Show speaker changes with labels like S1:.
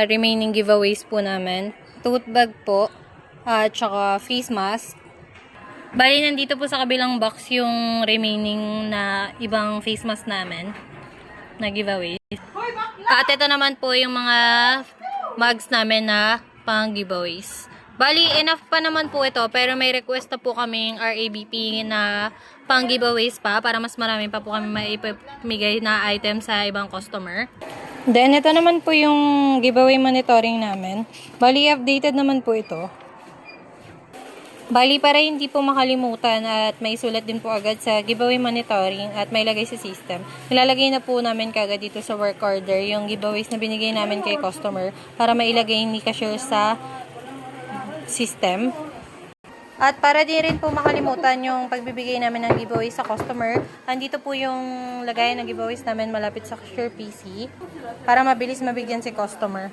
S1: Remaining giveaways po namin. Tote bag po. At saka face mask. Bali, nandito po sa kabilang box yung remaining na ibang face mask namin na giveaways. At ito naman po yung mga mugs namin na pang giveaways. Bali, enough pa naman po ito, pero may request na po kaming RABP na pang giveaways pa para mas marami pa po kami maipamigay na item sa ibang customer. Then, ito naman po yung giveaway monitoring namin. Bali, updated naman po ito. Bali, para hindi po makalimutan at may sulat din po agad sa giveaway monitoring at may lagay sa system, nilalagay na po namin kagad dito sa work order yung giveaways na binigay namin kay customer para mailagay ni cashier sa system. At para di rin po makalimutan yung pagbibigay namin ng giveaway sa customer, andito po yung lagayan ng giveaways namin malapit sa cashier PC para mabilis mabigyan si customer.